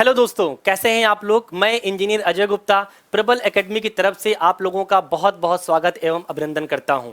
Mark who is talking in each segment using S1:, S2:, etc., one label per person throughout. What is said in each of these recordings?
S1: Hello दोस्तों, कैसे हैं आप लोग। मैं इंजीनियर अजय गुप्ता प्रबल एकेडमी की तरफ से आप लोगों का बहुत बहुत स्वागत एवं अभिनंदन करता हूं।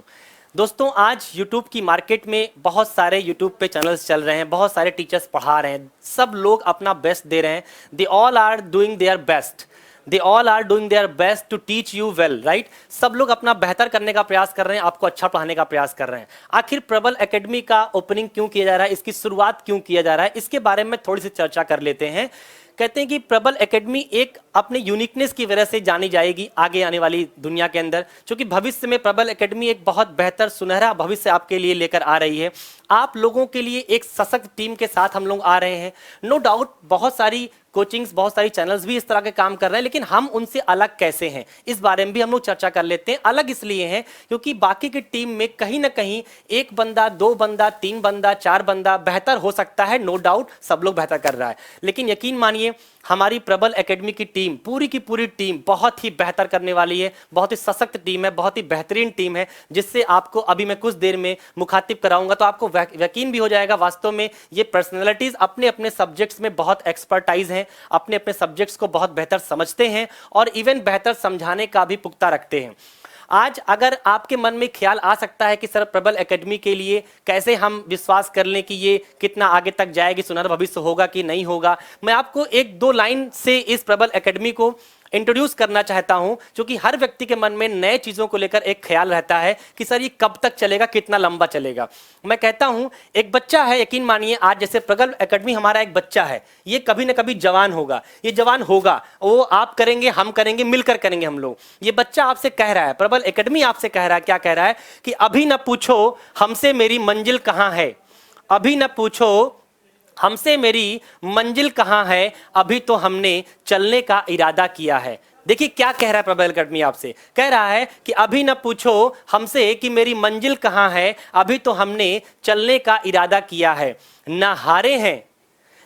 S1: दोस्तों, आज YouTube की मार्केट में बहुत सारे YouTube पे चैनल्स चल रहे हैं, बहुत सारे टीचर्स पढ़ा रहे हैं, सब लोग अपना बेस्ट दे रहे हैं। They all are doing their best, they all are doing their best to teach you well, right. सब लोग अपना बेहतर करने का प्रयास कर रहे हैं, आपको अच्छा पढ़ाने का प्रयास कर रहे हैं। आखिर प्रबल एकेडमी का ओपनिंग क्यों किया जा रहा है, इसकी शुरुआत क्यों किया जा रहा है, इसके बारे में थोड़ी सी चर्चा कर लेते हैं। कहते हैं कि प्रबल एकेडमी एक अपने यूनिकनेस की वजह से जानी जाएगी आगे आने वाली दुनिया के अंदर, क्योंकि भविष्य में प्रबल एकेडमी एक बहुत बेहतर सुनहरा भविष्य आपके लिए लेकर आ रही है। आप लोगों के लिए एक सशक्त टीम के साथ हम लोग आ रहे हैं। नो डाउट बहुत सारी कोचिंग्स, बहुत सारी चैनल्स भी इस तरह के काम कर रहे हैं, लेकिन हम उनसे अलग कैसे हैं, इस बारे में भी हम लोग चर्चा कर लेते हैं। अलग इसलिए हैं क्योंकि बाकी की टीम में कहीं ना कहीं एक बंदा, दो बंदा, तीन बंदा, चार बंदा बेहतर हो सकता है। नो डाउट सब लोग बेहतर कर रहा है, लेकिन यकीन मानिए हमारी प्रबल एकेडमी की टीम, पूरी की पूरी टीम बहुत ही बेहतर करने वाली है। बहुत ही सशक्त टीम है, बहुत ही बेहतरीन टीम है, जिससे आपको अभी मैं कुछ देर में मुखातिब कराऊंगा तो आपको यकीन भी हो जाएगा वास्तव में ये पर्सनैलिटीज अपने अपने सब्जेक्ट्स में बहुत एक्सपर्टाइज हैं, अपने अपने सब्जेक्ट्स को बहुत बेहतर समझते हैं और इवन बेहतर समझाने का भी पुख्ता रखते हैं। आज अगर आपके मन में ख्याल आ सकता है कि सर प्रबल एकेडमी के लिए कैसे हम विश्वास कर लें कि ये कितना आगे तक जाएगी, सुनहरा भविष्य होगा कि नहीं होगा, मैं आपको एक दो लाइन से इस प्रबल एकेडमी को इंट्रोड्यूस करना चाहता हूं, क्योंकि हर व्यक्ति के मन में नए चीज़ों को लेकर एक ख्याल रहता है कि सर ये कब तक चलेगा, कितना लंबा चलेगा। मैं कहता हूं एक बच्चा है, यकीन मानिए आज जैसे प्रबल एकेडमी हमारा एक बच्चा है, ये कभी ना कभी जवान होगा, ये जवान होगा, वो आप करेंगे, हम करेंगे, मिलकर करेंगे हम लोग। ये बच्चा आपसे कह रहा है, प्रबल एकेडमी आपसे कह रहा है, क्या कह रहा है कि अभी ना पूछो हमसे मेरी मंजिल कहाँ है, अभी ना पूछो हमसे मेरी मंजिल कहाँ है, अभी तो हमने चलने का इरादा किया है। देखिए क्या कह रहा है प्रबल एकेडमी आपसे, कह रहा है कि अभी न पूछो हमसे कि मेरी मंजिल कहाँ है, अभी तो हमने चलने का इरादा किया है। ना हारे हैं,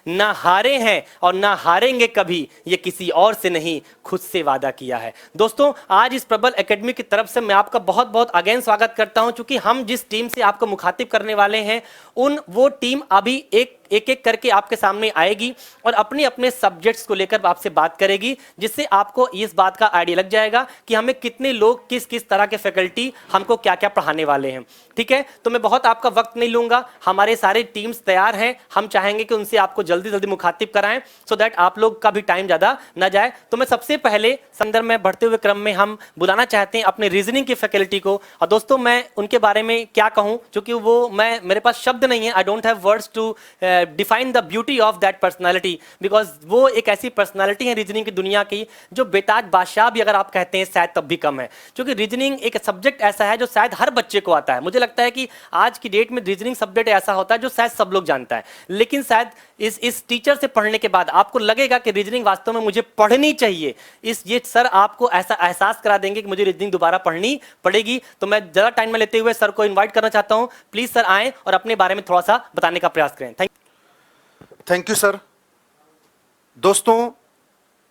S1: ना हारे हैं और ना हारेंगे कभी, ये किसी और से नहीं खुद से वादा किया है। दोस्तों, आज इस प्रबल एकेडमी की तरफ से मैं आपका बहुत बहुत अगेन स्वागत करता हूं, क्योंकि हम जिस टीम से आपको मुखातिब करने वाले हैं वो टीम अभी एक एक करके आपके सामने आएगी और अपने अपने सब्जेक्ट्स को लेकर आपसे बात करेगी, जिससे आपको इस बात का आइडिया लग जाएगा कि हमें कितने लोग, किस किस तरह के फैकल्टी हमको क्या क्या पढ़ाने वाले हैं। ठीक है, तो मैं बहुत आपका वक्त नहीं लूंगा, हमारे सारे टीम्स तैयार हैं, हम चाहेंगे कि उनसे आपको जल्दी जल्दी मुखातिब कराएं, सो दैट आप लोग का भी टाइम ज़्यादा ना जाए। तो मैं सबसे पहले संदर्भ में बढ़ते हुए क्रम में हम बुलाना चाहते हैं अपने रीजनिंग की फैकल्टी को। और दोस्तों, मैं उनके बारे में क्या कहूँ, क्योंकि वो मेरे पास शब्द नहीं है, I don't have words to define the beauty of that personality, because वो एक ऐसी पर्सनालिटी है रीजनिंग की दुनिया की जो बेताज बादशाह भी अगर आप कहते हैं शायद तब भी कम है, क्योंकि रीजनिंग एक सब्जेक्ट ऐसा है जो शायद हर बच्चे को आता है। मुझे लगता है कि आज की डेट में रीजनिंग सब्जेक्ट ऐसा होता है जो शायद सब लोग जानता है, लेकिन शायद इस टीचर से पढ़ने के बाद आपको लगेगा कि रीजनिंग वास्तव में मुझे पढ़नी चाहिए। ये सर आपको ऐसा एहसास करा देंगे कि मुझे रीजनिंग दोबारा पढ़नी पड़ेगी। तो मैं ज़्यादा टाइम में लेते हुए सर को इन्वाइट करना चाहता हूँ, प्लीज़ सर आएँ और अपने बारे में थोड़ा सा बताने का प्रयास करें।
S2: Thank you sir. दोस्तों,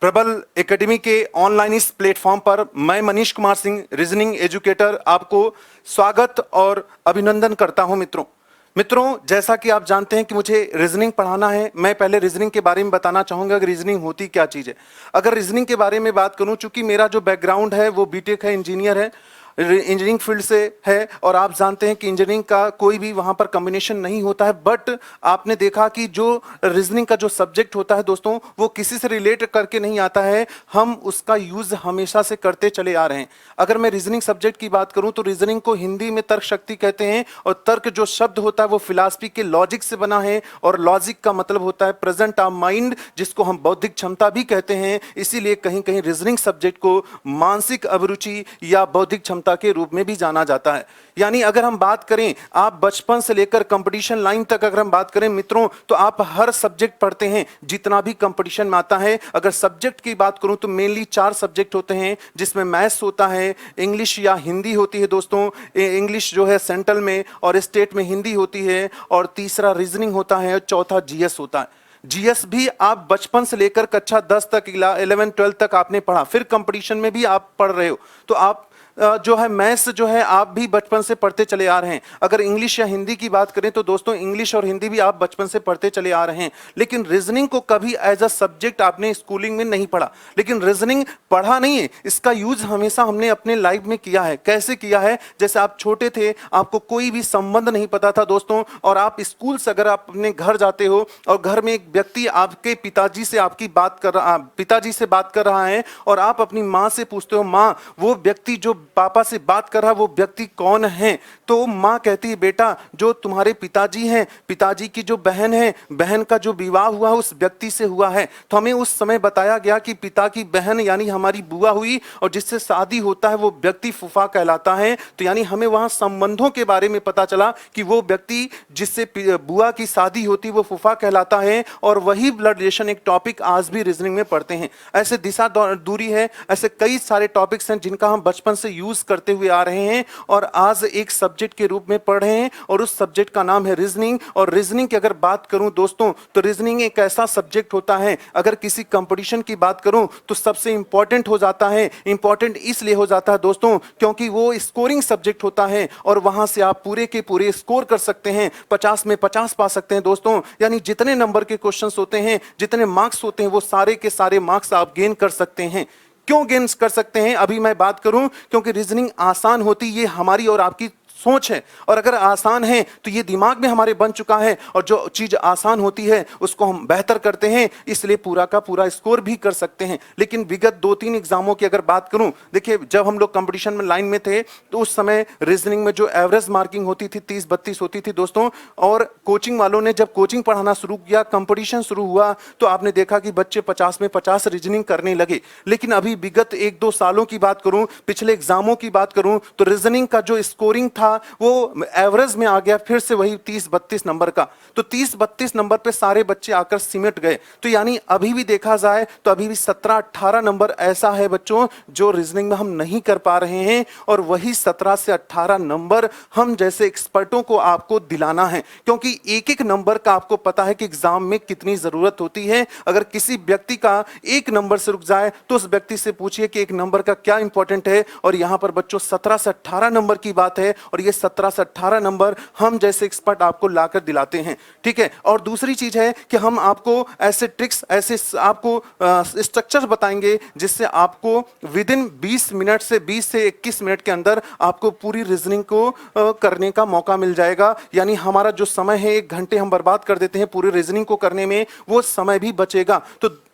S2: प्रबल एकेडमी के ऑनलाइन इस प्लेटफॉर्म पर मैं मनीष कुमार सिंह, रीजनिंग एजुकेटर, आपको स्वागत और अभिनंदन करता हूं। मित्रों, जैसा कि आप जानते हैं कि मुझे रीजनिंग पढ़ाना है, मैं पहले रीजनिंग के बारे में बताना चाहूँगा कि रीजनिंग होती क्या चीज़ है। अगर रीजनिंग के बारे में बात करूँ, चूँकि मेरा जो बैकग्राउंड है वो बीटेक है, इंजीनियर है, इंजीनियरिंग फील्ड से है, और आप जानते हैं कि इंजीनियरिंग का कोई भी वहाँ पर कॉम्बिनेशन नहीं होता है। बट आपने देखा कि जो रीजनिंग का जो सब्जेक्ट होता है दोस्तों, वो किसी से रिलेट करके नहीं आता है, हम उसका यूज़ हमेशा से करते चले आ रहे हैं। अगर मैं रीजनिंग सब्जेक्ट की बात करूँ तो रीजनिंग को हिंदी में तर्क शक्ति कहते हैं, और तर्क जो शब्द होता है वो फिलॉसफी के लॉजिक से बना है, और लॉजिक का मतलब होता है प्रेजेंट ऑफ माइंड, जिसको हम बौद्धिक क्षमता भी कहते हैं। इसीलिए कहीं कहीं रीजनिंग सब्जेक्ट को मानसिक अभिरुचि या बौद्धिक क्षमता के रूप में भी जाना जाता है। यानी अगर हम बात करें, आप बचपन से लेकर कंपटीशन लाइन तक अगर हम बात करें मित्रों, तो आप हर सब्जेक्ट पढ़ते हैं जितना भी कंपटीशन में आता है। अगर सब्जेक्ट की बात करूं तो मेनली 4 सब्जेक्ट होते हैं, जिसमें मैथ्स होता है, इंग्लिश या हिंदी होती है दोस्तों, इंग्लिश जो है सेंट्रल में और स्टेट में हिंदी होती है, और तीसरा रीजनिंग होता है, और चौथा जीएस होता है। जीएस भी आप बचपन से लेकर कक्षा 10 तक, 11, 12 तक आपने पढ़ा, फिर कंपटीशन में भी आप पढ़ रहे हो, तो आप जो है मैथ्स जो है आप भी बचपन से पढ़ते चले आ रहे हैं। अगर इंग्लिश या हिंदी की बात करें तो दोस्तों इंग्लिश और हिंदी भी आप बचपन से पढ़ते चले आ रहे हैं, लेकिन रीजनिंग को कभी एज अ सब्जेक्ट आपने स्कूलिंग में नहीं पढ़ा। लेकिन रीजनिंग पढ़ा नहीं है, इसका यूज हमेशा हमने अपने लाइफ में किया है। कैसे किया है? जैसे आप छोटे थे, आपको कोई भी संबंध नहीं पता था दोस्तों, और आप स्कूल से अगर आप अपने घर जाते हो और घर में एक व्यक्ति आपके पिताजी से बात कर रहा है और आप अपनी माँ से पूछते हो, माँ वो व्यक्ति जो पापा से बात कर रहा है वो व्यक्ति कौन है? तो माँ कहती है, बेटा जो तुम्हारे पिताजी हैं, पिताजी की जो बहन है, बहन का जो विवाह हुआ उस व्यक्ति से हुआ है। तो हमें उस समय बताया गया कि पिता की बहन यानी हमारी बुआ हुई, और जिससे शादी होता है वो व्यक्ति फूफा कहलाता है। तो यानी हमें वहां संबंधों के बारे में पता चला कि वो व्यक्ति जिससे बुआ की शादी होती वो फूफा कहलाता है, और वही ब्लड रिलेशन एक टॉपिक आज भी रीजनिंग में पढ़ते हैं। ऐसे दिशा दूरी है, ऐसे कई सारे टॉपिक्स हैं जिनका हम बचपन से यूज करते हुए आ रहे हैं और आज एक सब्जेक्ट के रूप में पढ़ रहे हैं, और उस सब्जेक्ट का नाम है रीजनिंग। और रीजनिंग की अगर बात करूं दोस्तों तो रीजनिंग एक ऐसा सब्जेक्ट होता है, अगर किसी कंपटीशन की बात करूं तो सबसे इंपॉर्टेंट हो जाता है। इंपॉर्टेंट इसलिए हो जाता है दोस्तों क्योंकि वो स्कोरिंग सब्जेक्ट होता है, और वहां से आप पूरे के पूरे स्कोर कर सकते हैं, 50 में 50 पा सकते हैं दोस्तों। यानी जितने नंबर के क्वेश्चंस होते हैं, जितने मार्क्स होते हैं, वो सारे के सारे मार्क्स आप गेन कर सकते हैं। क्यों गेन कर सकते हैं अभी मैं बात करूं, क्योंकि रीजनिंग आसान होती, ये हमारी और आपकी सोच है, और अगर आसान है तो ये दिमाग में हमारे बन चुका है, और जो चीज आसान होती है उसको हम बेहतर करते हैं, इसलिए पूरा का पूरा स्कोर भी कर सकते हैं। लेकिन विगत 2-3 एग्जामों की अगर बात करूं, देखिए जब हम लोग कंपटीशन में लाइन में थे तो उस समय रीजनिंग में जो एवरेज मार्किंग होती थी 30-32 होती थी दोस्तों, और कोचिंग वालों ने जब कोचिंग पढ़ाना शुरू किया, कंपटीशन शुरू हुआ, तो आपने देखा कि बच्चे 50 में 50 रीजनिंग करने लगे। लेकिन अभी विगत 1-2 सालों की बात करूं, पिछले एग्जामों की बात करूं, तो रीजनिंग का जो स्कोरिंग था वो एवरेज में आ गया फिर से वही 30-32 नंबर का। तो 30-32 नंबर पे सारे बच्चे आकर सिमट गए। तो यानी अभी भी देखा जाए तो अभी भी 17-18 नंबर ऐसा है बच्चों जो रीजनिंग में हम नहीं कर पा रहे हैं, और वही 17 से 18 नंबर हम जैसे एक्सपर्टों को आपको दिलाना है, क्योंकि एक एक नंबर का आपको पता है कि एग्जाम में कितनी जरूरत होती है। अगर किसी व्यक्ति का एक नंबर से रुक जाए तो उस व्यक्ति से पूछिए कि एक नंबर का क्या इंपॉर्टेंट है, और यहां पर बच्चों 17 से 18 नंबर की बात है, और ये 17 से 18 नंबर हम जैसे एक्सपर्ट आपको लाकर दिलाते हैं। ठीक है, और दूसरी चीज है कि हम आपको ऐसे ट्रिक्स, ऐसे आपको स्ट्रक्चर बताएंगे जिससे आपको विद इन 20 मिनट से 20 से 21 मिनट के अंदर आपको पूरी रीजनिंग को करने का मौका मिल जाएगा। यानी हमारा जो समय है 1 घंटे हम बर्बाद कर देते हैं पूरी रीजनिंग को करने में, वो समय भी बचेगा।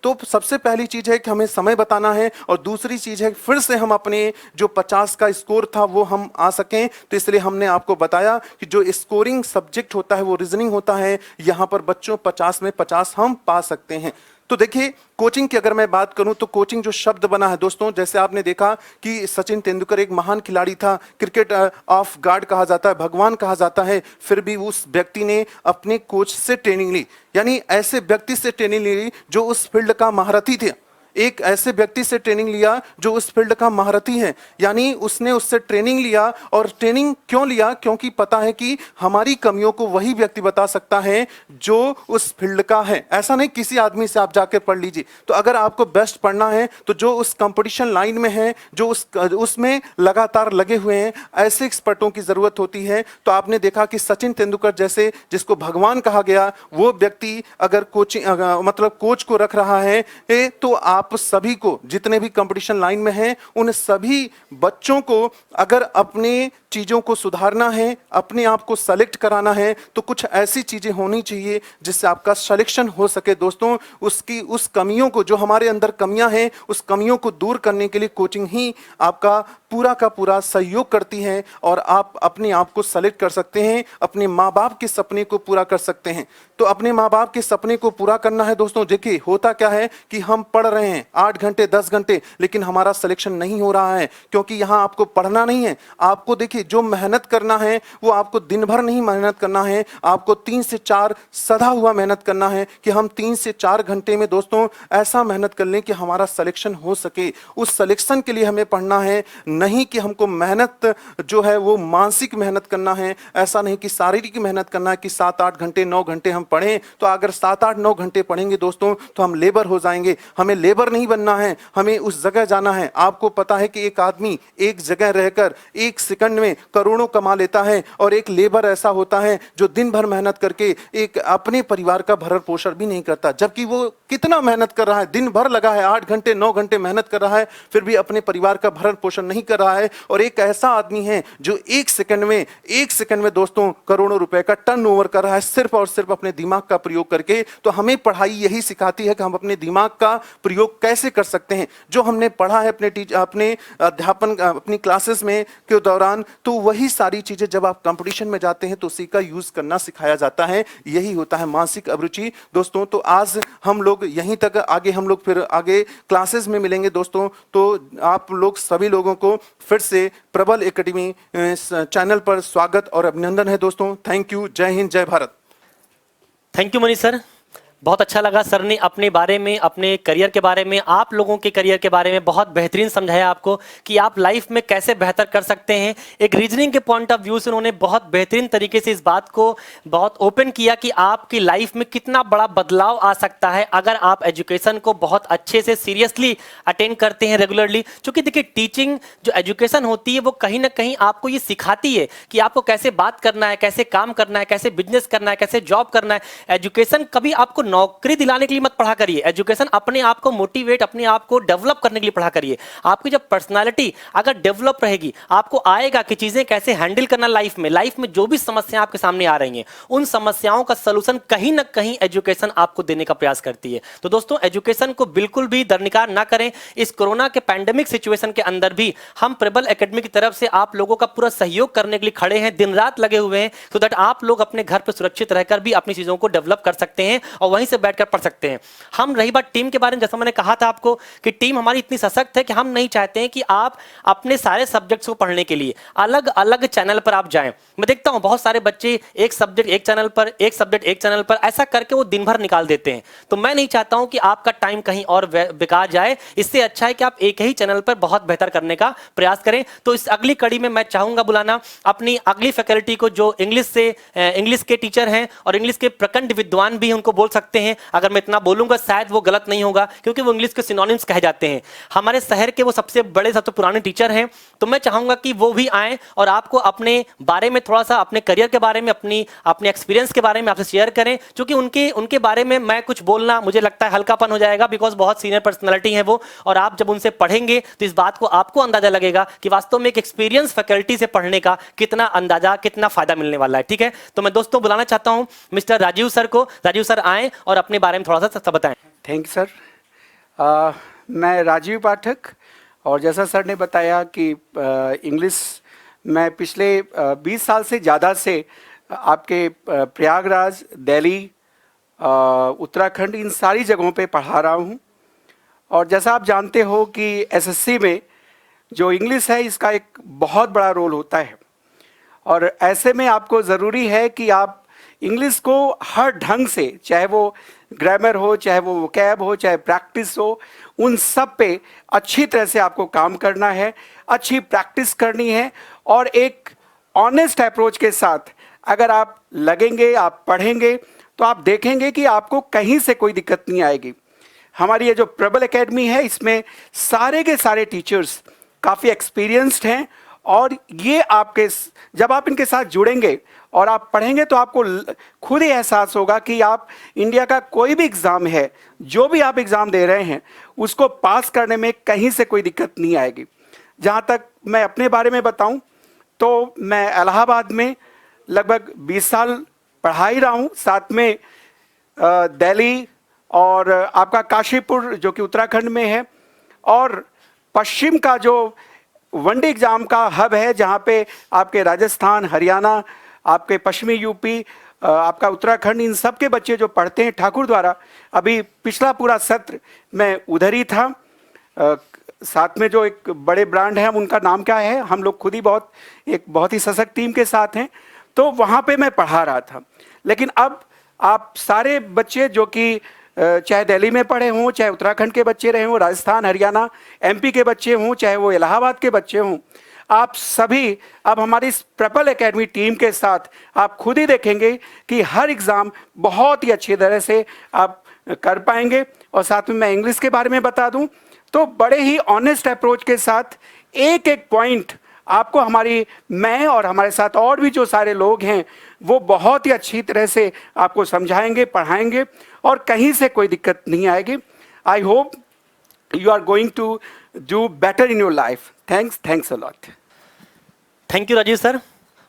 S2: तो सबसे पहली चीज है कि हमें समय बताना है, और दूसरी चीज है फिर से हम अपने जो 50 का स्कोर था वो हम आ सकें। तो इसलिए हमने आपको बताया कि जो स्कोरिंग सब्जेक्ट होता है वो रीजनिंग होता है। यहां पर बच्चों 50 में 50 हम पा सकते हैं। तो देखिए कोचिंग की अगर मैं बात करूं तो कोचिंग जो शब्द बना है दोस्तों, जैसे आपने देखा कि सचिन तेंदुलकर एक महान खिलाड़ी था, क्रिकेट ऑफ गॉड कहा जाता है, भगवान कहा जाता है, फिर भी उस व्यक्ति ने अपने कोच से ट्रेनिंग ली। यानी ऐसे व्यक्ति से ट्रेनिंग ली जो उस फील्ड का महारथी थे, एक ऐसे व्यक्ति से ट्रेनिंग लिया जो उस फील्ड का महारथी है। यानी उसने उससे ट्रेनिंग लिया, और ट्रेनिंग क्यों लिया? क्योंकि पता है कि हमारी कमियों को वही व्यक्ति बता सकता है जो उस फील्ड का है। ऐसा नहीं किसी आदमी से आप जाकर पढ़ लीजिए। तो अगर आपको बेस्ट पढ़ना है तो जो उस कंपटीशन लाइन में है, जो उसमें लगातार लगे हुए हैं, ऐसे एक्सपर्टों की जरूरत होती है। तो आपने देखा कि सचिन तेंदुलकर जैसे, जिसको भगवान कहा गया, वो व्यक्ति अगर कोचिंग मतलब कोच को रख रहा है, तो आप सभी को, जितने भी कंपटीशन लाइन में हैं, उन सभी बच्चों को अगर अपने चीजों को सुधारना है, अपने आप को सेलेक्ट कराना है, तो कुछ ऐसी चीजें होनी चाहिए जिससे आपका सिलेक्शन हो सके दोस्तों। उसकी उस कमियों को, जो हमारे अंदर कमियां हैं, उस कमियों को दूर करने के लिए कोचिंग ही आपका पूरा का पूरा सहयोग करती है, और आप अपने आप को सेलेक्ट कर सकते हैं, अपने माँ बाप के सपने को पूरा कर सकते हैं। तो अपने माँ बाप के सपने को पूरा करना है दोस्तों। देखिए होता क्या है कि हम पढ़ रहे हैं 8 घंटे 10 घंटे, लेकिन हमारा सिलेक्शन नहीं हो रहा है, क्योंकि यहाँ आपको पढ़ना नहीं है। आपको देखिए जो मेहनत करना है वो आपको दिन भर नहीं मेहनत करना है, आपको 3 से 4 सदा हुआ मेहनत करना है कि हम 3 से 4 घंटे में दोस्तों ऐसा मेहनत कर लें कि हमारा सिलेक्शन हो सके। उस सिलेक्शन के लिए हमें पढ़ना है, नहीं कि हमको मेहनत जो है वो मानसिक मेहनत करना है। ऐसा नहीं कि शारीरिक मेहनत करना है कि 7-8 घंटे 9 घंटे हम पढ़ें। तो अगर 7-8-9 घंटे पढ़ेंगे दोस्तों तो हम लेबर हो जाएंगे। हमें लेबर टॉपर नहीं बनना है, हमें उस जगह जाना है। आपको पता है कि एक आदमी एक जगह रहकर 1 सेकंड में करोड़ों कमा लेता है, और एक लेबर ऐसा होता है जो दिन भर मेहनत करके एक अपने परिवार का भरण पोषण भी नहीं करता, जबकि वो कितना मेहनत कर रहा है, दिन भर लगा है, 8 घंटे 9 घंटे मेहनत कर रहा है, फिर भी अपने परिवार का भरण पोषण नहीं कर रहा है। और एक ऐसा आदमी है जो 1 सेकंड में दोस्तों करोड़ों रुपए का टर्नओवर कर रहा है, सिर्फ और सिर्फ अपने दिमाग का प्रयोग करके। तो हमें पढ़ाई यही सिखाती है कि हम अपने दिमाग का प्रयोग कैसे कर सकते हैं। जो हमने पढ़ा है अपने अध्यापन अपनी क्लासेस में के दौरान, तो वही सारी चीजें जब आप कंपटीशन में जाते हैं तो उसी का यूज करना सिखाया जाता है। यही होता है मानसिक अभिरुचि दोस्तों। तो आज हम लोग यहीं तक, आगे हम लोग फिर आगे क्लासेस में मिलेंगे दोस्तों। तो आप लोग सभी लोगों को फिर से प्रबल एकेडमी चैनल पर स्वागत और अभिनंदन है दोस्तों। Thank you. जय हिंद, जय Bharat.
S1: Thank you Manish sir, बहुत अच्छा लगा। सर ने अपने बारे में, अपने करियर के बारे में, आप लोगों के करियर के बारे में बहुत बेहतरीन समझाया आपको कि आप लाइफ में कैसे बेहतर कर सकते हैं। एक रीजनिंग के पॉइंट ऑफ व्यू से उन्होंने बहुत बेहतरीन तरीके से इस बात को बहुत ओपन किया कि आपकी लाइफ में कितना बड़ा बदलाव आ सकता है अगर आप एजुकेशन को बहुत अच्छे से सीरियसली अटेंड करते हैं रेगुलरली। क्योंकि देखिए, टीचिंग जो एजुकेशन होती है वो कहीं ना कहीं आपको ये सिखाती है कि आपको कैसे बात करना है, कैसे काम करना है, कैसे बिजनेस करना है, कैसे जॉब करना है। एजुकेशन कभी आपको नौकरी दिलाने के लिए मत पढ़ा करिए, एजुकेशन अपने आप को मोटिवेट, अपने आप को डेवलप करने के लिए पढ़ा करिए। आपकी जब पर्सनालिटी अगर डेवलप रहेगी, आपको आएगा कि चीजें कैसे हैंडल करना लाइफ में जो भी समस्याएं आपके सामने आ रही हैं, उन समस्याओं का सलूशन कहीं ना कहीं एजुकेशन आपको देने का प्रयास करती है। तो दोस्तों, एजुकेशन को बिल्कुल भी दरनिकार ना करें। इस कोरोना के पैंडेमिक सिचुएशन के अंदर भी हम प्रबल एकेडमी की तरफ से आप लोगों का पूरा सहयोग करने के लिए खड़े हैं, दिन रात लगे हुए हैं, सो दैट आप लोग अपने घर पर सुरक्षित रहकर भी अपनी चीजों को डेवलप कर सकते हैं और वहीं से बैठकर पढ़ सकते हैं। हम रही बात टीम के बारे में, जैसा मैंने कहा था आपको कि टीम हमारी इतनी सशक्त है कि हम नहीं चाहते हैं कि आप अपने सारे सब्जेक्ट्स को पढ़ने के लिए अलग अलग चैनल पर आप जाएं। मैं देखता हूं बहुत सारे बच्चे एक सब्जेक्ट एक चैनल पर, एक सब्जेक्ट एक चैनल पर, ऐसा करके वो दिन भर निकाल देते हैं। तो मैं नहीं चाहता हूं कि आपका टाइम कहीं और बेकार जाए। इससे अच्छा है कि आप एक ही चैनल पर बहुत बेहतर करने का प्रयास करें। तो इस अगली कड़ी में मैं चाहूंगा बुलाना अपनी अगली फैकल्टी को, जो इंग्लिश के टीचर हैं और इंग्लिश के प्रखंड विद्वान भी उनको बोल सकते हैं। अगर मैं इतना बोलूंगा शायद वो गलत नहीं होगा, क्योंकि वो इंग्लिश के सिनोनिम्स कहे जाते हैं। हमारे शहर के वो सबसे बड़े, सबसे पुराने टीचर हैं। तो मैं चाहूंगा कि वो भी आए और आपको अपने बारे में थोड़ा सा, अपने करियर के बारे में, अपने एक्सपीरियंस के बारे में आपसे शेयर करें। क्योंकि उनके बारे में मैं कुछ बोलना मुझे लगता है हल्कापन हो जाएगा, बिकॉज बहुत सीनियर पर्सनैलिटी है वो। और आप जब उनसे पढ़ेंगे तो इस बात को आपको अंदाजा लगेगा कि वास्तव में एक एक्सपीरियंस फैकल्टी से पढ़ने का कितना फायदा मिलने वाला है। ठीक है, तो मैं दोस्तों बुलाना चाहता हूं मिस्टर राजीव सर को। राजीव सर आए और अपने बारे में थोड़ा सा बताएं।
S3: Thank you sir. मैं राजीव पाठक, और जैसा सर ने बताया कि इंग्लिश मैं पिछले 20 साल से ज़्यादा से आपके प्रयागराज, दिल्ली, उत्तराखंड, इन सारी जगहों पे पढ़ा रहा हूँ। और जैसा आप जानते हो कि एसएससी में जो इंग्लिश है इसका एक बहुत बड़ा रोल होता है, और ऐसे में आपको ज़रूरी है कि आप इंग्लिश को हर ढंग से, चाहे वो ग्रामर हो, चाहे वो वोकैब हो, चाहे प्रैक्टिस हो, उन सब पे अच्छी तरह से आपको काम करना है, अच्छी प्रैक्टिस करनी है। और एक ऑनेस्ट अप्रोच के साथ अगर आप लगेंगे, आप पढ़ेंगे, तो आप देखेंगे कि आपको कहीं से कोई दिक्कत नहीं आएगी। हमारी ये जो प्रबल एकेडमी है, इसमें सारे के सारे टीचर्स काफ़ी एक्सपीरियंस्ड हैं, और ये आपके, जब आप इनके साथ जुड़ेंगे और आप पढ़ेंगे तो आपको खुद ही एहसास होगा कि आप इंडिया का कोई भी एग्ज़ाम है, जो भी आप एग्ज़ाम दे रहे हैं, उसको पास करने में कहीं से कोई दिक्कत नहीं आएगी। जहाँ तक मैं अपने बारे में बताऊं तो मैं इलाहाबाद में लगभग 20 साल पढ़ा ही रहा हूँ, साथ में दिल्ली और आपका काशीपुर जो कि उत्तराखंड में है, और पश्चिम का जो वनडे एग्ज़ाम का हब है, जहाँ पे आपके राजस्थान, हरियाणा, आपके पश्चिमी यूपी, आपका उत्तराखंड, इन सब के बच्चे जो पढ़ते हैं ठाकुर द्वारा। अभी पिछला पूरा सत्र मैं उधर ही था। साथ में जो एक बड़े ब्रांड हैं, उनका नाम क्या है, हम लोग खुद ही एक बहुत ही सशक्त टीम के साथ हैं, तो वहाँ पे मैं पढ़ा रहा था। लेकिन अब आप सारे बच्चे जो कि चाहे दिल्ली में पढ़े हों, चाहे उत्तराखंड के बच्चे रहे हों, राजस्थान, हरियाणा, एमपी के बच्चे हों, चाहे वो इलाहाबाद के बच्चे हों, आप सभी अब हमारी इस प्रबल एकेडमी टीम के साथ आप खुद ही देखेंगे कि हर एग्ज़ाम बहुत ही अच्छी तरह से आप कर पाएंगे। और साथ में मैं इंग्लिश के बारे में बता दूं तो बड़े ही ऑनेस्ट अप्रोच के साथ एक एक पॉइंट आपको मैं और हमारे साथ और भी जो सारे लोग हैं वो बहुत ही अच्छी तरह से आपको समझाएंगे, पढ़ाएंगे और कहीं से कोई दिक्कत नहीं आएगी। I hope you are going to do better in your life. Thanks a lot.
S1: Thank you Rajeev sir,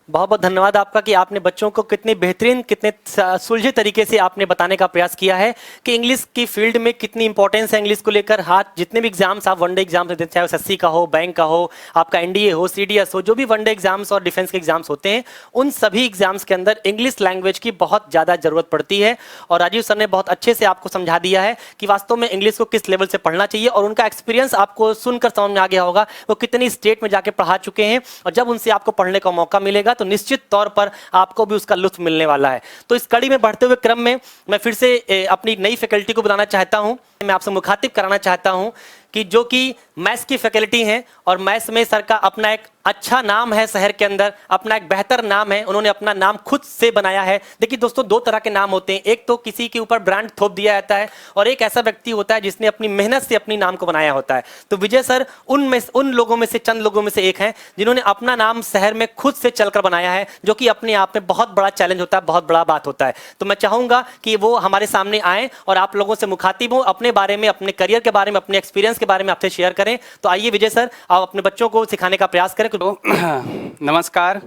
S1: बहुत बहुत धन्यवाद आपका कि आपने बच्चों को कितने बेहतरीन, कितने सुलझे तरीके से आपने बताने का प्रयास किया है कि इंग्लिश की फील्ड में कितनी इंपॉर्टेंस है इंग्लिश को लेकर। हाथ जितने भी एग्जाम्स आप वनडे एग्जाम्स देते हैं, चाहे एसएससी का हो, बैंक का हो, आपका एनडीए हो, सीडीएस हो, जो भी वनडे एग्जाम्स और डिफेंस के एग्जाम्स होते हैं, उन सभी एग्जाम्स के अंदर इंग्लिश लैंग्वेज की बहुत ज़्यादा ज़रूरत पड़ती है। और राजीव सर ने बहुत अच्छे से आपको समझा दिया है कि वास्तव में इंग्लिश को किस लेवल से पढ़ना चाहिए, और उनका एक्सपीरियंस आपको सुनकर समझ में आ गया होगा वो कितनी स्टेट में जाके पढ़ा चुके हैं, और जब उनसे आपको पढ़ने का मौका मिलेगा तो निश्चित तौर पर आपको भी उसका लुत्फ मिलने वाला है। तो इस कड़ी में बढ़ते हुए क्रम में मैं फिर से अपनी नई फैकल्टी को बुलाना चाहता हूं, मैं आपसे मुखातिब कराना चाहता हूं कि जो कि मैथ्स की फैकल्टी हैं, और मैथ्स में सर का अपना एक अच्छा नाम है, शहर के अंदर अपना एक बेहतर नाम है, उन्होंने अपना नाम खुद से बनाया है। देखिए दोस्तों, दो तरह के नाम होते हैं, एक तो किसी के ऊपर ब्रांड थोप दिया जाता है, और एक ऐसा व्यक्ति होता है जिसने अपनी मेहनत से अपनी नाम को बनाया होता है। तो विजय सर उन लोगों में से, चंद लोगों में से एक हैं जिन्होंने अपना नाम शहर में खुद से चलकर बनाया है, जो कि अपने आप में बहुत बड़ा चैलेंज होता है, बहुत बड़ा बात होता है। तो मैं चाहूंगा कि वो हमारे सामने आए और आप लोगों से मुखातिब हो, अपने बारे में, अपने करियर के बारे में, अपने एक्सपीरियंस के बारे में आपसे शेयर करें। तो आइए विजय सर, आप अपने बच्चों को सिखाने का प्रयास करें।
S4: नमस्कार,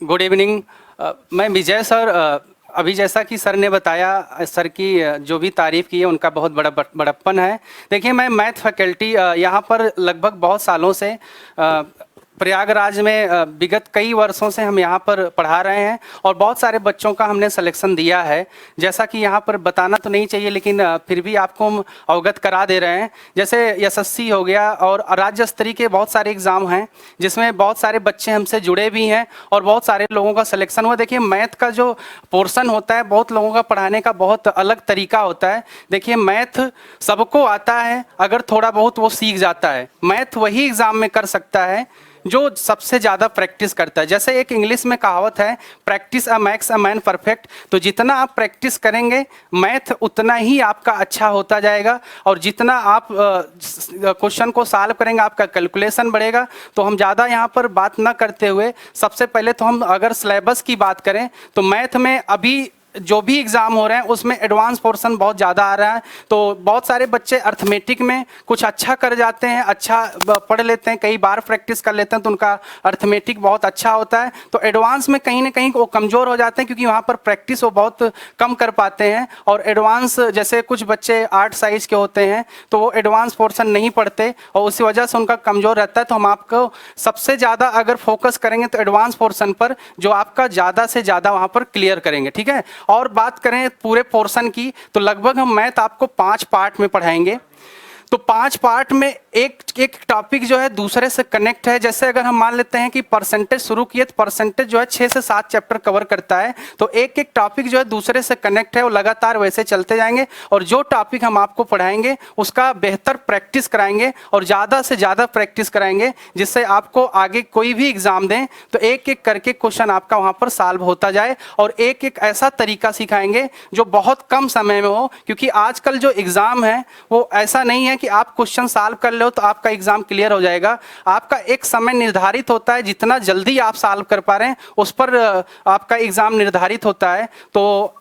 S4: गुड इवनिंग। मैं विजय सर, अभी जैसा कि सर ने बताया, सर की जो भी तारीफ़ की है उनका बहुत बड़ा बड़प्पन है। देखिए, मैं मैथ फैकल्टी यहाँ पर लगभग बहुत सालों से प्रयागराज में विगत कई वर्षों से हम यहाँ पर पढ़ा रहे हैं, और बहुत सारे बच्चों का हमने सिलेक्शन दिया है। जैसा कि यहाँ पर बताना तो नहीं चाहिए, लेकिन फिर भी आपको हम अवगत करा दे रहे हैं। जैसे एसएससी हो गया, और राज्य स्तरीय के बहुत सारे एग्ज़ाम हैं जिसमें बहुत सारे बच्चे हमसे जुड़े भी हैं और बहुत सारे लोगों का सिलेक्शन हुआ। देखिए, मैथ का जो पोर्शन होता है, बहुत लोगों का पढ़ाने का बहुत अलग तरीका होता है। देखिए, मैथ सबको आता है अगर थोड़ा बहुत वो सीख जाता है। मैथ वही एग्ज़ाम में कर सकता है जो सबसे ज़्यादा प्रैक्टिस करता है। जैसे एक इंग्लिश में कहावत है, practice makes a man perfect. तो जितना आप प्रैक्टिस करेंगे मैथ उतना ही आपका अच्छा होता जाएगा, और जितना आप क्वेश्चन को सॉल्व करेंगे आपका कैलकुलेशन बढ़ेगा। तो हम ज़्यादा यहाँ पर बात ना करते हुए सबसे पहले तो हम अगर सिलेबस की बात करें तो मैथ में अभी जो भी एग्ज़ाम हो रहे हैं उसमें एडवांस पोर्शन बहुत ज़्यादा आ रहा है। तो बहुत सारे बच्चे अर्थमेटिक में कुछ अच्छा कर जाते हैं, अच्छा पढ़ लेते हैं, कई बार प्रैक्टिस कर लेते हैं तो उनका अर्थमेटिक बहुत अच्छा होता है। तो एडवांस में कहीं ना कहीं वो कमज़ोर हो जाते हैं, क्योंकि वहाँ पर प्रैक्टिस वो बहुत कम कर पाते हैं। और एडवांस, जैसे कुछ बच्चे आर्ट साइज के होते हैं तो वो एडवांस पोर्शन नहीं पढ़ते, और उसी वजह से उनका कमज़ोर रहता है। तो हम आपको सबसे ज़्यादा अगर फोकस करेंगे तो एडवांस पोर्शन पर, जो आपका ज़्यादा से ज़्यादा वहाँ पर क्लियर करेंगे, ठीक है। और बात करें पूरे पोर्शन की तो लगभग हम मैथ आपको 5 पार्ट में पढ़ाएंगे। तो 5 पार्ट में एक टॉपिक जो है दूसरे से कनेक्ट है। जैसे अगर हम मान लेते हैं कि परसेंटेज शुरू किए तो परसेंटेज जो है 6 से 7 चैप्टर कवर करता है। तो एक टॉपिक जो है दूसरे से कनेक्ट है, वो लगातार वैसे चलते जाएंगे, और जो टॉपिक हम आपको पढ़ाएंगे उसका बेहतर प्रैक्टिस कराएंगे और ज़्यादा से ज़्यादा प्रैक्टिस कराएंगे, जिससे आपको आगे कोई भी एग्ज़ाम दें तो एक एक करके क्वेश्चन आपका वहाँ पर सॉल्व होता जाए। और एक एक ऐसा तरीका सिखाएंगे जो बहुत कम समय में हो, क्योंकि आजकल जो एग्ज़ाम है वो ऐसा नहीं है कि आप क्वेश्चन सॉल्व कर लो तो आपका एग्जाम क्लियर हो जाएगा। आपका एक समय निर्धारित होता है, जितना जल्दी आप सॉल्व कर पा रहे हैं उस पर आपका एग्जाम निर्धारित होता है। तो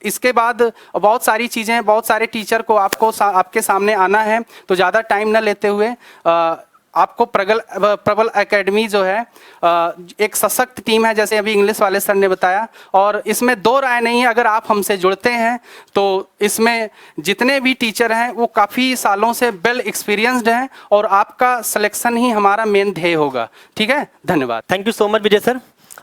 S4: इसके बाद बहुत सारी चीज़ें, बहुत सारे टीचर को आपके सामने आना है। तो ज़्यादा टाइम न लेते हुए आपको प्रबल एकेडमी जो है एक सशक्त टीम है, जैसे अभी इंग्लिश वाले सर ने बताया, और इसमें 2 राय नहीं है। अगर आप हमसे जुड़ते हैं तो इसमें जितने भी टीचर हैं वो काफ़ी सालों से वेल एक्सपीरियंस्ड हैं, और आपका सिलेक्शन ही हमारा मेन ध्येय होगा, ठीक है। धन्यवाद।
S1: Thank you so much Vijay sir,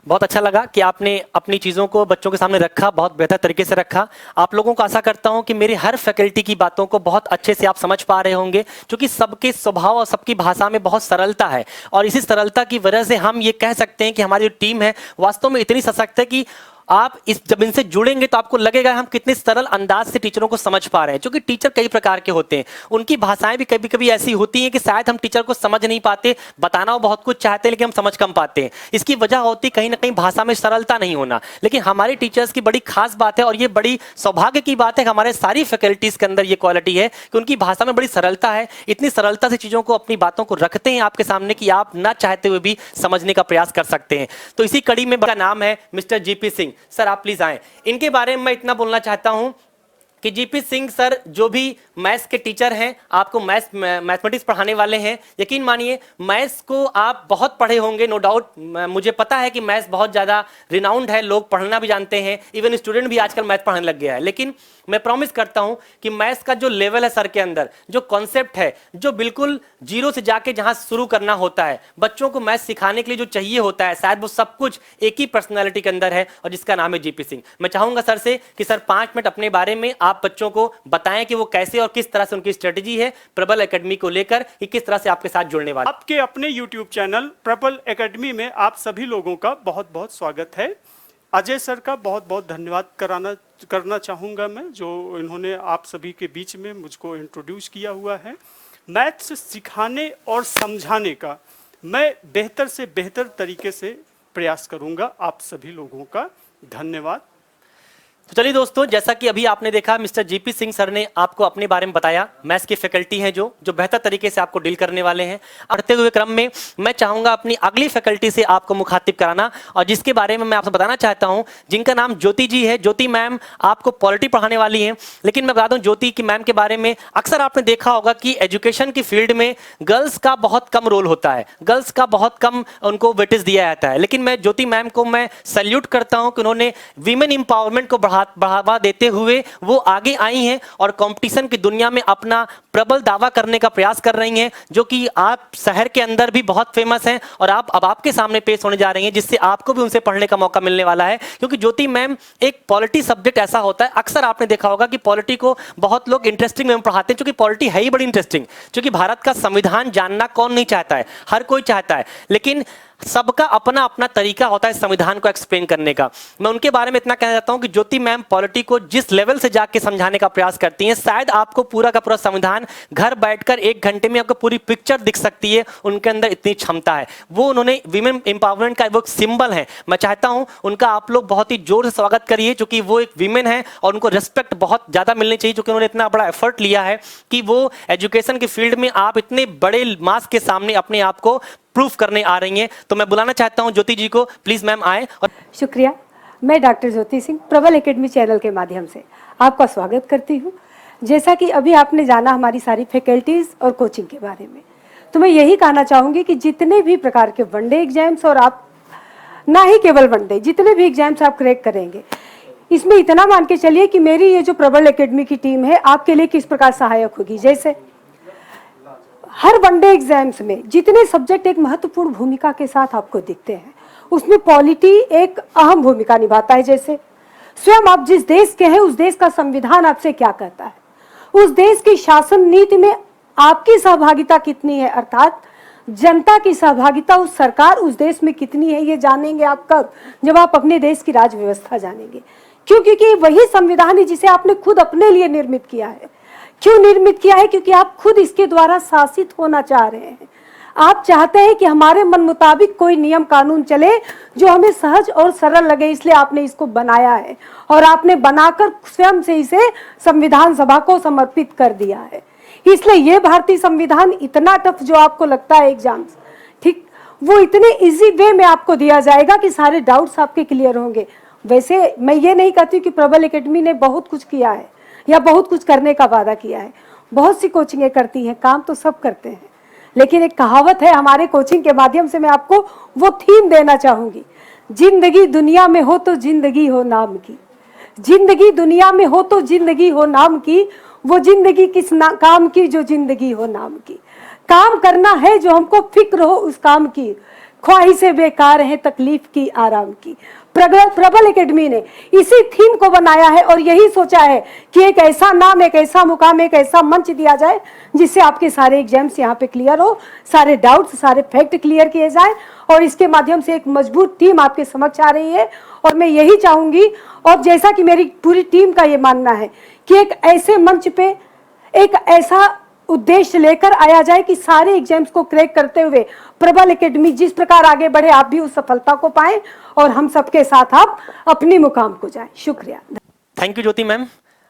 S1: बहुत अच्छा लगा कि आपने अपनी चीज़ों को बच्चों के सामने रखा, बहुत बेहतर तरीके से रखा। आप लोगों को आशा करता हूं कि मेरी हर फैकल्टी की बातों को बहुत अच्छे से आप समझ पा रहे होंगे, क्योंकि सबके स्वभाव और सबकी भाषा में बहुत सरलता है, और इसी सरलता की वजह से हम ये कह सकते हैं कि हमारी जो टीम है वास्तव में इतनी सशक्त है कि आप जब इनसे जुड़ेंगे तो आपको लगेगा हम कितने सरल अंदाज से टीचरों को समझ पा रहे हैं, क्योंकि टीचर कई प्रकार के होते हैं, उनकी भाषाएं भी कभी कभी ऐसी होती हैं कि शायद हम टीचर को समझ नहीं पाते, बताना वो बहुत कुछ चाहते हैं लेकिन हम समझ कम पाते हैं। इसकी वजह होती कहीं ना कहीं भाषा में सरलता नहीं होना। लेकिन हमारे टीचर्स की बड़ी खास बात है और ये बड़ी सौभाग्य की बात है, हमारे सारी फैकल्टीज के अंदर ये क्वालिटी है कि उनकी भाषा में बड़ी सरलता है, इतनी सरलता से चीजों को, अपनी बातों को रखते हैं आपके सामने कि आप ना चाहते हुए भी समझने का प्रयास कर सकते हैं। तो इसी कड़ी में का नाम है मिस्टर जीपी सिंह। सर आप प्लीज आए। इनके बारे में मैं इतना बोलना चाहता हूं कि जीपी सिंह सर जो भी मैथ्स के टीचर हैं, आपको मैथमेटिक्स पढ़ाने वाले हैं, यकीन मानिए मैथ्स को आप बहुत पढ़े होंगे, नो डाउट। मुझे पता है कि मैथ्स बहुत ज़्यादा रिनाउंड है, लोग पढ़ना भी जानते हैं, इवन स्टूडेंट भी आजकल मैथ पढ़ने लग गया है। लेकिन मैं प्रॉमिस करता हूं कि मैथ्स का जो लेवल है सर के अंदर, जो कॉन्सेप्ट है, जो बिल्कुल जीरो से जाके जहां शुरू करना होता है, बच्चों को मैथ्स सिखाने के लिए जो चाहिए होता है, शायद वो सब कुछ एक ही पर्सनैलिटी के अंदर है और जिसका नाम है जीपी सिंह। मैं चाहूंगा सर से कि सर 5 मिनट अपने बारे में आप बच्चों को बताएं कि वो कैसे और किस तरह से उनकी स्ट्रेटेजी है प्रबल एकेडमी को लेकर, कि किस तरह से आपके साथ जुड़ने वाले।
S5: आपके अपने YouTube चैनल प्रबल एकेडमी में आप सभी लोगों का बहुत बहुत स्वागत है। अजय सर का बहुत बहुत धन्यवाद करना चाहूँगा मैं, जो इन्होंने आप सभी के बीच में मुझको इंट्रोड्यूस किया हुआ है। मैथ्स सिखाने और समझाने का मैं बेहतर से बेहतर तरीके से प्रयास करूँगा। आप सभी लोगों का धन्यवाद।
S1: तो चलिए दोस्तों, जैसा कि अभी आपने देखा मिस्टर जीपी सिंह सर ने आपको अपने बारे में बताया, मैथ्स की फैकल्टी हैं जो बेहतर तरीके से आपको डील करने वाले हैं। बढ़ते हुए क्रम में मैं चाहूंगा अपनी अगली फैकल्टी से आपको मुखातिब कराना, और जिसके बारे में मैं आपसे बताना चाहता हूं, जिनका नाम ज्योति जी है। ज्योति मैम आपको पॉलिटी पढ़ाने वाली हैं। लेकिन मैं बता दूं ज्योति की मैम के बारे में, अक्सर आपने देखा होगा कि एजुकेशन की फील्ड में गर्ल्स का बहुत कम रोल होता है, गर्ल्स का बहुत कम उनको वेटेज दिया जाता है। लेकिन मैं ज्योति मैम को मैं सैल्यूट करता हूं कि उन्होंने वीमेन एम्पावरमेंट को बढ़ावा देते हुए वो आगे आई हैं और कंपटीशन की दुनिया में अपना प्रबल दावा करने का प्रयास कर रही हैं, जो कि आप शहर के अंदर भी बहुत फेमस हैं और आप अब आपके सामने पेश होने जा रही हैं, जिससे आपको भी उनसे पढ़ने का मौका मिलने वाला है। क्योंकि ज्योति मैम एक पॉलिटी सब्जेक्ट ऐसा होता है, अक्सर आपने देखा होगा कि पॉलिटी को बहुत लोग इंटरेस्टिंग में पढ़ाते हैं, क्योंकि पॉलिटी है ही बड़ी इंटरेस्टिंग। क्योंकि भारत का संविधान जानना कौन नहीं चाहता है, हर कोई चाहता है, लेकिन सबका अपना अपना तरीका होता है संविधान को एक्सप्लेन करने का। मैं उनके बारे में इतना कहना चाहता हूं कि ज्योति मैम पॉलिटी को जिस लेवल से जाके समझाने का प्रयास करती हैं, शायद आपको पूरा का पूरा संविधान घर बैठकर 1 घंटे में आपको पूरी पिक्चर दिख सकती है, उनके अंदर इतनी क्षमता है। वो उन्होंने विमेन एम्पावरमेंट का वो सिंबल है। मैं चाहता हूं उनका आप लोग बहुत ही जोर से स्वागत करिए, क्योंकि वो एक विमेन है और उनको रिस्पेक्ट बहुत ज्यादा मिलनी चाहिए, क्योंकि उन्होंने इतना बड़ा एफर्ट लिया है कि वो एजुकेशन की फील्ड में आप इतने बड़े मास के सामने अपने आप को प्रूफ करने आ रही हैं। तो मैं बुलाना चाहता हूं ज्योति जी को, प्लीज मैम आए। और
S6: शुक्रिया। मैं डॉक्टर ज्योति सिंह प्रबल एकेडमी चैनल के माध्यम से आपका स्वागत करती हूं। जैसा कि अभी आपने जाना हमारी सारी फैकल्टीज और कोचिंग के बारे में, तो मैं यही कहना चाहूँगी कि जितने भी प्रकार के वनडे एग्जाम्स, और आप ना ही केवल वनडे, जितने भी एग्जाम्स आप क्रैक करेंगे, इसमें इतना मान के चलिए कि मेरी ये जो प्रबल एकेडमी की टीम है आपके लिए किस प्रकार सहायक होगी। जैसे हर वनडे एग्जाम्स में जितने सब्जेक्ट एक महत्वपूर्ण भूमिका के साथ आपको दिखते हैं, उसमें पॉलिटी एक अहम भूमिका निभाता है। जैसे स्वयं आप जिस देश के हैं, उस देश का संविधान आपसे क्या कहता है, उस देश की शासन नीति में आपकी सहभागिता कितनी है, अर्थात जनता की सहभागिता उस सरकार, उस देश में कितनी है, ये जानेंगे आप कब, जब आप अपने देश की राज व्यवस्था जानेंगे। क्योंकि वही संविधान है जिसे आपने खुद अपने लिए निर्मित किया है। क्यों निर्मित किया है? क्योंकि आप खुद इसके द्वारा शासित होना चाह रहे हैं। आप चाहते हैं कि हमारे मन मुताबिक कोई नियम कानून चले जो हमें सहज और सरल लगे, इसलिए आपने इसको बनाया है और आपने बनाकर स्वयं से इसे संविधान सभा को समर्पित कर दिया है। इसलिए ये भारतीय संविधान इतना टफ जो आपको लगता है एग्जाम्स, ठीक, वो इतने इजी वे में आपको दिया जाएगा कि सारे डाउट्स आपके क्लियर होंगे। वैसे मैं ये नहीं कहती कि प्रबल एकेडमी ने बहुत कुछ किया है या बहुत कुछ करने का वादा किया है। बहुत सी कोचिंगें करती हैं, काम तो सब करते हैं, लेकिन एक कहावत है, हमारे कोचिंग के माध्यम से मैं आपको वो थीम देना चाहूंगी। जिंदगी दुनिया में हो तो जिंदगी हो नाम की, जिंदगी दुनिया में हो तो जिंदगी हो नाम की, वो जिंदगी किस काम की जो जिंदगी हो नाम की। काम करना है जो हमको फिक्र हो उस काम की, ख्वाहिशें बेकार हैं तकलीफ की आराम की। प्रबल एकेडमी ने इसी थीम को बनाया है और यही सोचा है कि एक ऐसा नाम, एक ऐसा मुकाम, एक ऐसा मंच दिया जाए जिससे आपके सारे एग्जाम्स यहाँ पे क्लियर हो, सारे डाउट्स, सारे फैक्ट क्लियर किए जाए और इसके माध्यम से एक मजबूत टीम आपके समक्ष आ रही है। और मैं यही चाहूंगी, और जैसा कि मेरी पूरी टीम का ये मानना है कि एक ऐसे मंच पे एक ऐसा उद्देश्य लेकर आया जाए कि सारे एग्जाम्स को क्रैक करते हुए प्रबल एकेडमी जिस प्रकार आगे बढ़े, आप भी उस सफलता को पाएं और हम सबके साथ आप अपनी मुकाम को जाएं। शुक्रिया।
S1: थैंक यू ज्योति मैम,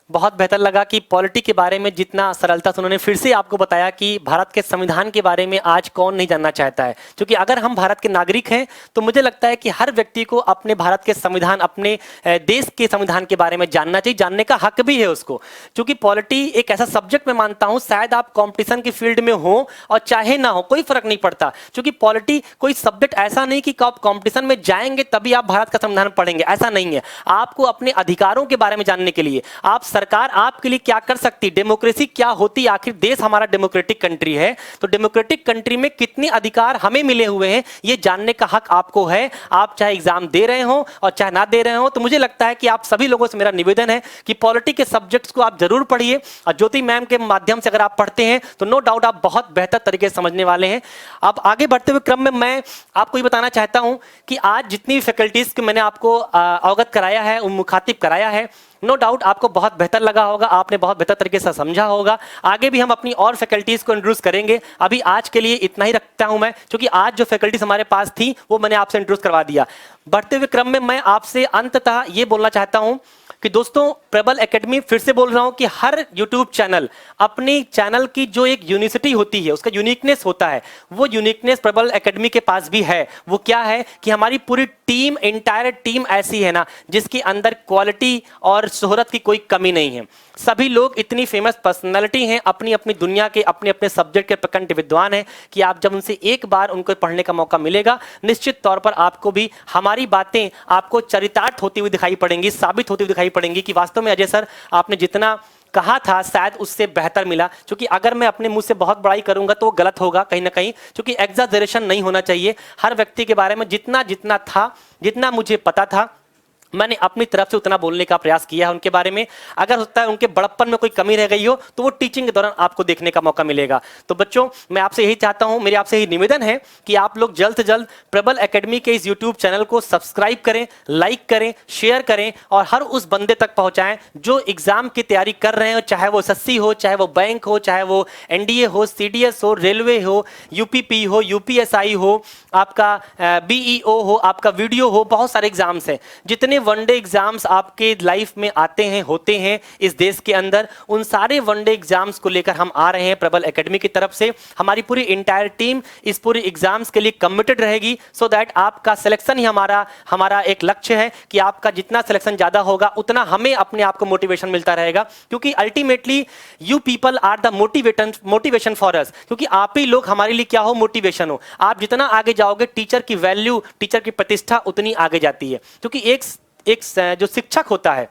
S1: बहुत बेहतर लगा कि पॉलिटी के बारे में जितना सरलता से उन्होंने फिर से आपको बताया कि भारत के संविधान के बारे में आज कौन नहीं जानना चाहता है। क्योंकि अगर हम भारत के नागरिक हैं तो मुझे लगता है कि हर व्यक्ति को अपने भारत के संविधान, अपने देश के संविधान के बारे में जानना चाहिए, जानने का हक भी है उसको। क्योंकि पॉलिटी एक ऐसा सब्जेक्ट मैं मानता हूँ, शायद आप कॉम्पिटिशन की फील्ड में हो और चाहे ना हो, कोई फर्क नहीं पड़ता। क्योंकि पॉलिटी कोई सब्जेक्ट ऐसा नहीं कि आप कॉम्पिटिशन में जाएंगे तभी आप भारत का संविधान पढ़ेंगे, ऐसा नहीं है। आपको अपने अधिकारों के बारे में जानने के लिए, आप सरकार आपके लिए क्या कर सकती, डेमोक्रेसी क्या होती, आखिर देश हमारा डेमोक्रेटिक कंट्री है, तो डेमोक्रेटिक कंट्री में कितने अधिकार हमें मिले हुए हैं ये जानने का हक आपको है। आप चाहे एग्जाम दे रहे हो और चाहे ना दे रहे हो। तो मुझे लगता है कि आप सभी लोगों से मेरा निवेदन है कि पॉलिटी के सब्जेक्ट्स को आप जरूर पढ़िए और ज्योति मैम के माध्यम से अगर आप पढ़ते हैं तो नो डाउट आप बहुत बेहतर तरीके से समझने वाले हैं। अब आगे बढ़ते हुए क्रम में मैं आपको ये बताना चाहता हूं कि आज जितनी फैकल्टीज मैंने आपको अवगत कराया है, मुखातिब कराया है, नो डाउट आपको बहुत बेहतर लगा होगा, आपने बहुत बेहतर तरीके से समझा होगा। आगे भी हम अपनी और फैकल्टीज को इंट्रोड्यूस करेंगे। अभी आज के लिए इतना ही रखता हूं मैं, क्योंकि आज जो फैकल्टीज हमारे पास थी वो मैंने आपसे इंट्रोड्यूस करवा दिया। बढ़ते हुए क्रम में मैं आपसे अंततः ये बोलना चाहता हूं कि दोस्तों, प्रबल एकेडमी, फिर से बोल रहा हूं कि हर यूट्यूब चैनल अपनी चैनल की जो एक यूनिसिटी होती है, उसका यूनिकनेस होता है, वो यूनिकनेस प्रबल एकेडमी के पास भी है। वो क्या है कि हमारी पूरी टीम, इंटायर टीम ऐसी है ना जिसके अंदर क्वालिटी और शोहरत की कोई कमी नहीं है। सभी लोग इतनी फेमस पर्सनालिटी हैं, अपनी अपनी दुनिया के, अपने अपने सब्जेक्ट के प्रकंड विद्वान हैं कि आप जब उनसे एक बार उनको पढ़ने का मौका मिलेगा, निश्चित तौर पर आपको भी हमारी बातें आपको चरितार्थ होती हुई दिखाई पड़ेंगी, साबित होती हुई दिखाई पड़ेंगी कि वास्तव में अजय सर आपने जितना कहा था शायद उससे बेहतर मिला। क्योंकि अगर मैं अपने मुंह से बहुत बड़ाई करूंगा तो वो गलत होगा कहीं ना कहीं, क्योंकि एग्जैजरेशन नहीं होना चाहिए। हर व्यक्ति के बारे में जितना जितना था, जितना मुझे पता था, मैंने अपनी तरफ से उतना बोलने का प्रयास किया है उनके बारे में। अगर होता है उनके बड़प्पन में कोई कमी रह गई हो तो वो टीचिंग के दौरान आपको देखने का मौका मिलेगा। तो बच्चों, मैं आपसे यही चाहता हूं, मेरे आपसे यही निवेदन है कि आप लोग जल्द से जल्द प्रबल एकेडमी के इस यूट्यूब चैनल को सब्सक्राइब करें, लाइक करें, शेयर करें और हर उस बंदे तक पहुंचाएं जो एग्जाम की तैयारी कर रहे हो, चाहे वो एसएससी हो, चाहे वो बैंक हो, चाहे वो एनडीए हो, सीडीएस हो, रेलवे हो, यूपीपी हो, यूपीएसआई हो, आपका बीईओ हो, आपका वीडियो हो, बहुत सारे एग्जाम्स हैं। जितने वनडे एग्जाम्स आपके लाइफ में आते हैं, होते हैं इस देश के अंदर, उन सारे वनडे एग्जाम्स को लेकर हम आ रहे हैं प्रबल एकेडमी की तरफ से। हमारी पूरी इंटायर टीम इस पूरी एग्जाम्स के लिए कमिटेड रहेगी, सो दैट आपका सिलेक्शन ही हमारा एक लक्ष्य है कि आपका जितना सिलेक्शन ज्यादा होगा उतना हमें अपने आप को मोटिवेशन मिलता रहेगा। क्योंकि ultimately you people are the motivation for us. क्योंकि आप ही लोग हमारे लिए क्या हो, मोटिवेशन हो। आप जितना आगे जाओगे, टीचर की वैल्यू, टीचर की प्रतिष्ठा उतनी आगे जाती है। क्योंकि एक जो शिक्षक होता है,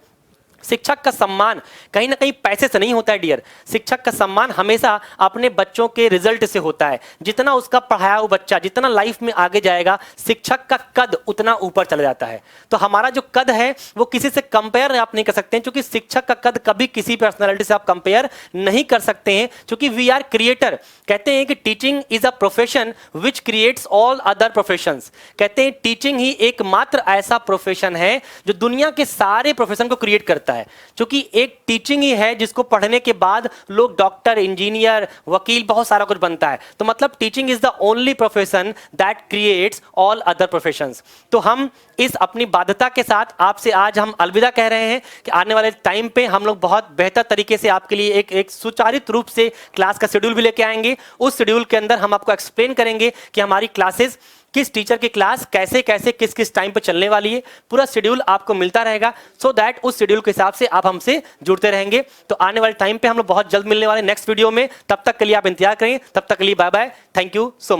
S1: शिक्षक का सम्मान कहीं ना कहीं पैसे से नहीं होता है डियर। शिक्षक का सम्मान हमेशा अपने बच्चों के रिजल्ट से होता है। जितना उसका पढ़ाया हुआ बच्चा जितना लाइफ में आगे जाएगा, शिक्षक का कद उतना ऊपर चला जाता है। तो हमारा जो कद है वो किसी से कंपेयर आप नहीं कर सकते हैं, क्योंकि शिक्षक का कद कभी किसी पर्सनालिटी से आप कंपेयर नहीं कर सकते हैं। क्योंकि वी आर क्रिएटर। कहते हैं कि teaching is a profession which creates all other professions. कहते हैं टीचिंग ही एकमात्र ऐसा प्रोफेशन है जो दुनिया के सारे प्रोफेशन को क्रिएट करता है। क्योंकि एक टीचिंग ही है जिसको पढ़ने के बाद लोग डॉक्टर, इंजीनियर, वकील, बहुत सारा कुछ बनता है। तो मतलब teaching is the only profession that creates all other professions. तो हम इस अपनी बाध्यता के साथ आपसे आज हम अलविदा कह रहे हैं कि आने वाले टाइम पे हम लोग बहुत बेहतर तरीके से आपके लिए एक सुचारित रूप से क्लास का शेड्यूल भी लेके आएंगे। उस शेड्यूल के अंदर हम आपको एक्सप्लेन करेंगे कि हमारी क्लासेस, किस टीचर की क्लास कैसे कैसे किस किस टाइम पे चलने वाली है। पूरा शेड्यूल आपको मिलता रहेगा, सो दैट उस शेड्यूल के हिसाब से आप हमसे जुड़ते रहेंगे। तो आने वाले टाइम पे हम लोग बहुत जल्द मिलने वाले नेक्स्ट वीडियो में। तब तक के लिए आप इंतजार करें। तब तक के लिए bye bye, thank you so much.